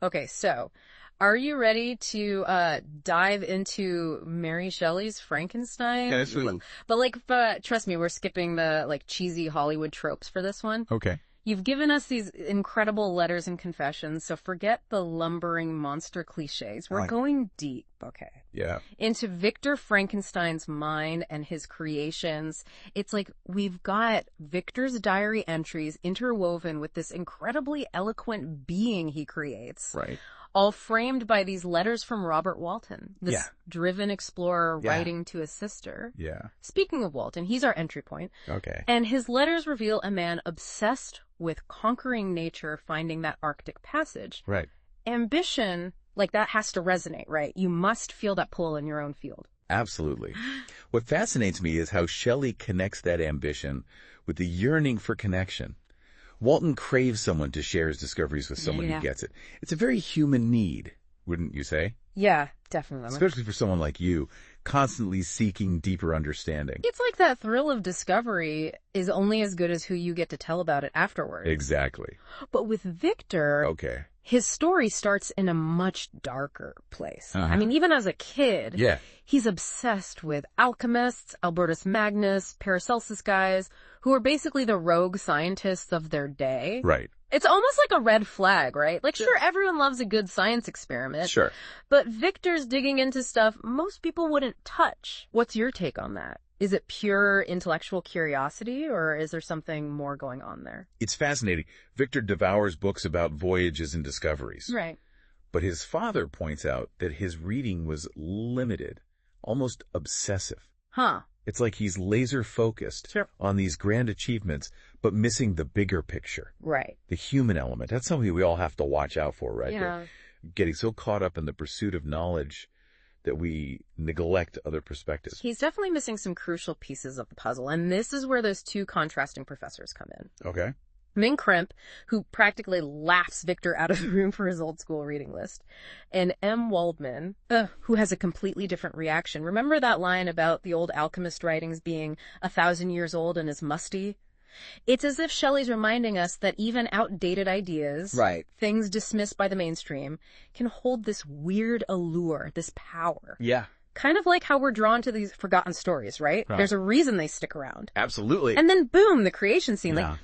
Okay, so are you ready to dive into Mary Shelley's Frankenstein? Yeah, absolutely. But trust me, we're skipping the like cheesy Hollywood tropes for this one. Okay. You've given us these incredible letters and confessions, so forget the lumbering monster cliches. We're going deep, okay? Yeah. Into Victor Frankenstein's mind and his creations. It's like we've got Victor's diary entries interwoven with this incredibly eloquent being he creates. Right. All framed by these letters from Robert Walton, this driven explorer writing to his sister. Yeah. Speaking of Walton, he's our entry point. Okay. And his letters reveal a man obsessed with conquering nature, finding that Arctic passage. Right. Ambition, like that has to resonate, right? You must feel that pull in your own field. Absolutely. What fascinates me is how Shelley connects that ambition with the yearning for connection. Walton craves someone to share his discoveries with someone who gets it. It's a very human need, wouldn't you say? Yeah, definitely. Especially for someone like you, constantly seeking deeper understanding. It's like that thrill of discovery is only as good as who you get to tell about it afterwards. Exactly. But with Victor, his story starts in a much darker place. I mean, even as a kid, he's obsessed with alchemists, Albertus Magnus, Paracelsus guys, who are basically the rogue scientists of their day. Right. It's almost like a red flag, right? Like, sure, everyone loves a good science experiment. Sure. But Victor's digging into stuff most people wouldn't touch. What's your take on that? Is it pure intellectual curiosity, or is there something more going on there? It's fascinating. Victor devours books about voyages and discoveries. Right. But his father points out that his reading was limited, almost obsessive. Huh. It's like he's laser-focused on these grand achievements, but missing the bigger picture. Right. The human element. That's something we all have to watch out for, right? Yeah. Getting so caught up in the pursuit of knowledge that we neglect other perspectives. He's definitely missing some crucial pieces of the puzzle, and this is where those two contrasting professors come in. Okay. Ming Crimp, who practically laughs Victor out of the room for his old school reading list, and M. Waldman, who has a completely different reaction. Remember that line about the old alchemist writings being 1,000 years old and as musty? It's as if Shelley's reminding us that even outdated ideas, things dismissed by the mainstream, can hold this weird allure, this power. Yeah. Kind of like how we're drawn to these forgotten stories, right? There's a reason they stick around. Absolutely. And then boom, the creation scene. Like,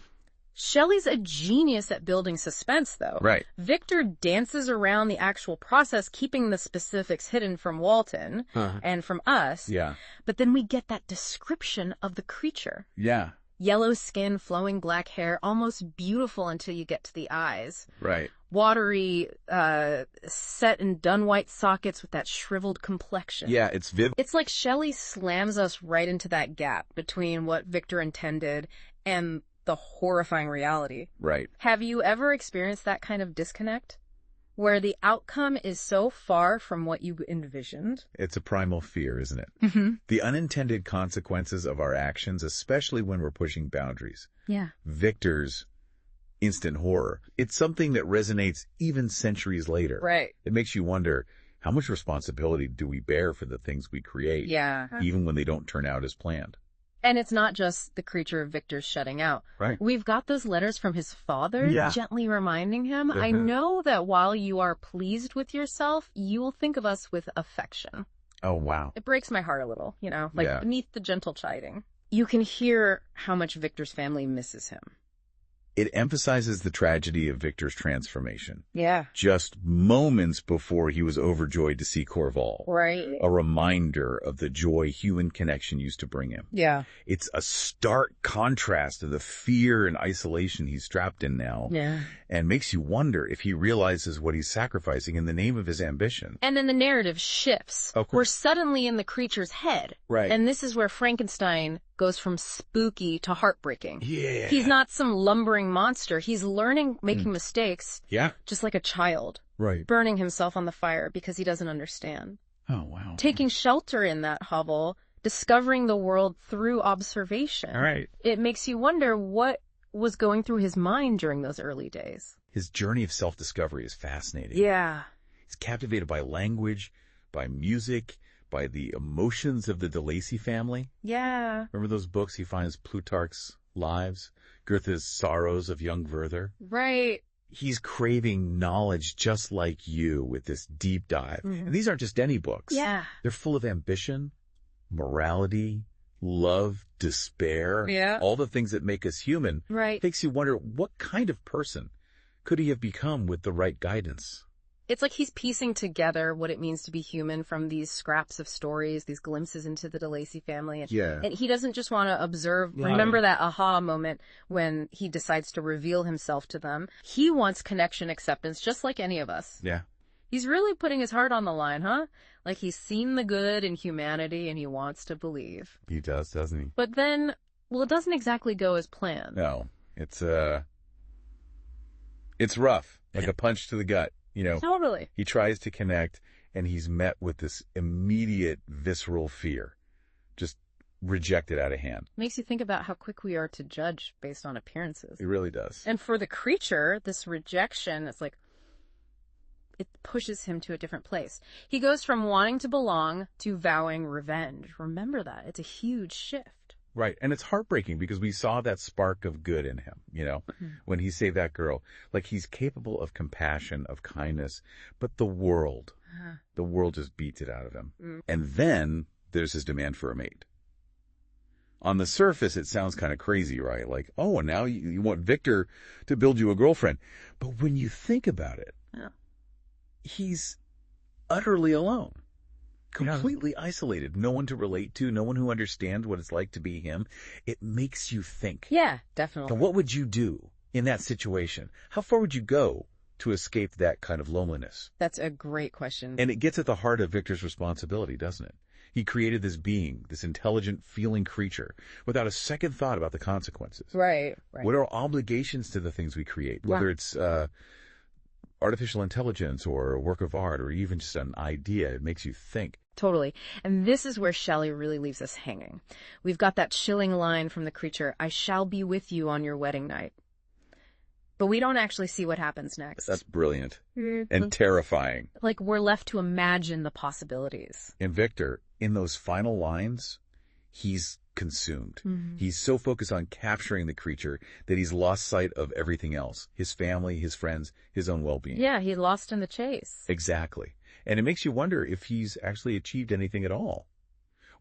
Shelley's a genius at building suspense, though. Right. Victor dances around the actual process, keeping the specifics hidden from Walton and from us. Yeah. But then we get that description of the creature. Yeah. Yellow skin, flowing black hair, almost beautiful until you get to the eyes. Right. Watery, set in dun white sockets with that shriveled complexion. Yeah, it's vivid. It's like Shelley slams us right into that gap between what Victor intended and the horrifying reality. Right. Have you ever experienced that kind of disconnect? Where the outcome is so far from what you envisioned? It's a primal fear, isn't it? Mm-hmm. The unintended consequences of our actions, especially when we're pushing boundaries. Yeah. Victor's instant horror. It's something that resonates even centuries later. Right. It makes you wonder, how much responsibility do we bear for the things we create? Yeah. Even when they don't turn out as planned. And it's not just the creature of Victor's shutting out. Right. We've got those letters from his father gently reminding him, I know that while you are pleased with yourself, you will think of us with affection. Oh, wow. It breaks my heart a little, you know, like beneath the gentle chiding. You can hear how much Victor's family misses him. It emphasizes the tragedy of Victor's transformation. Yeah. Just moments before he was overjoyed to see Corval. Right. A reminder of the joy human connection used to bring him. Yeah. It's a stark contrast to the fear and isolation he's trapped in now. Yeah. And makes you wonder if he realizes what he's sacrificing in the name of his ambition. And then the narrative shifts. We're suddenly in the creature's head. Right. And this is where Frankenstein goes from spooky to heartbreaking. Yeah. He's not some lumbering monster. He's learning, making mistakes. Yeah. Just like a child. Right. Burning himself on the fire because he doesn't understand. Oh, wow. Taking shelter in that hovel, discovering the world through observation. All right. It makes you wonder what was going through his mind during those early days. His journey of self-discovery is fascinating. Yeah. He's captivated by language, by music, by the emotions of the de Lacy family. Yeah. Remember those books? He finds Plutarch's Lives, Goethe's Sorrows of Young Werther. Right. he's craving knowledge just like you with this deep dive. And these aren't just any books. Yeah. They're full of ambition, morality, love, despair, all the things that make us human. Right. Makes you wonder, what kind of person could he have become with the right guidance? It's like he's piecing together what it means to be human from these scraps of stories, these glimpses into the DeLacy family. And he doesn't just want to observe. Remember that aha moment when he decides to reveal himself to them. He wants connection, acceptance, just like any of us. Yeah. He's really putting his heart on the line, huh? Like he's seen the good in humanity and he wants to believe. He does, doesn't he? But then, well, it doesn't exactly go as planned. No. It's rough, like a punch to the gut. Totally. He tries to connect, and he's met with this immediate visceral fear. Just rejected out of hand. Makes you think about how quick we are to judge based on appearances. It really does. And for the creature, this rejection, it's like, it pushes him to a different place. He goes from wanting to belong to vowing revenge. Remember that. It's a huge shift. Right. And it's heartbreaking because we saw that spark of good in him, when he saved that girl. Like, he's capable of compassion, of kindness, but the world just beats it out of him. And then there's his demand for a mate. On the surface, it sounds kind of crazy, right? Like, oh, and now you want Victor to build you a girlfriend. But when you think about it, he's utterly alone. Completely isolated. No one to relate to, no one who understands what it's like to be him. It makes you think. Yeah, definitely. And what would you do in that situation? How far would you go to escape that kind of loneliness? That's a great question. And it gets at the heart of Victor's responsibility, doesn't it? He created this being, this intelligent, feeling creature, without a second thought about the consequences. Right. What are obligations to the things we create? Whether it's artificial intelligence or a work of art or even just an idea, it makes you think. Totally. And this is where Shelley really leaves us hanging. We've got that chilling line from the creature, "I shall be with you on your wedding night." But we don't actually see what happens next. That's brilliant and terrifying. Like, we're left to imagine the possibilities. And Victor, in those final lines, he's consumed. He's so focused on capturing the creature that he's lost sight of everything else. His family, his friends, his own well-being. Yeah, he lost in the chase. Exactly. And it makes you wonder if he's actually achieved anything at all,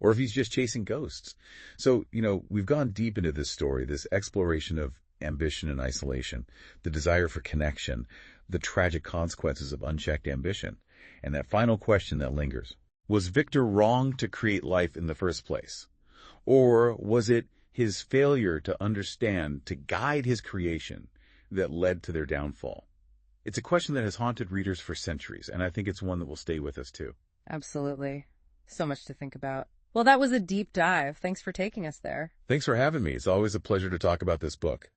or if he's just chasing ghosts. So, we've gone deep into this story, this exploration of ambition and isolation, the desire for connection, the tragic consequences of unchecked ambition, and that final question that lingers. Was Victor wrong to create life in the first place? Or was it his failure to understand, to guide his creation, that led to their downfall? It's a question that has haunted readers for centuries, and I think it's one that will stay with us too. Absolutely. So much to think about. Well, that was a deep dive. Thanks for taking us there. Thanks for having me. It's always a pleasure to talk about this book.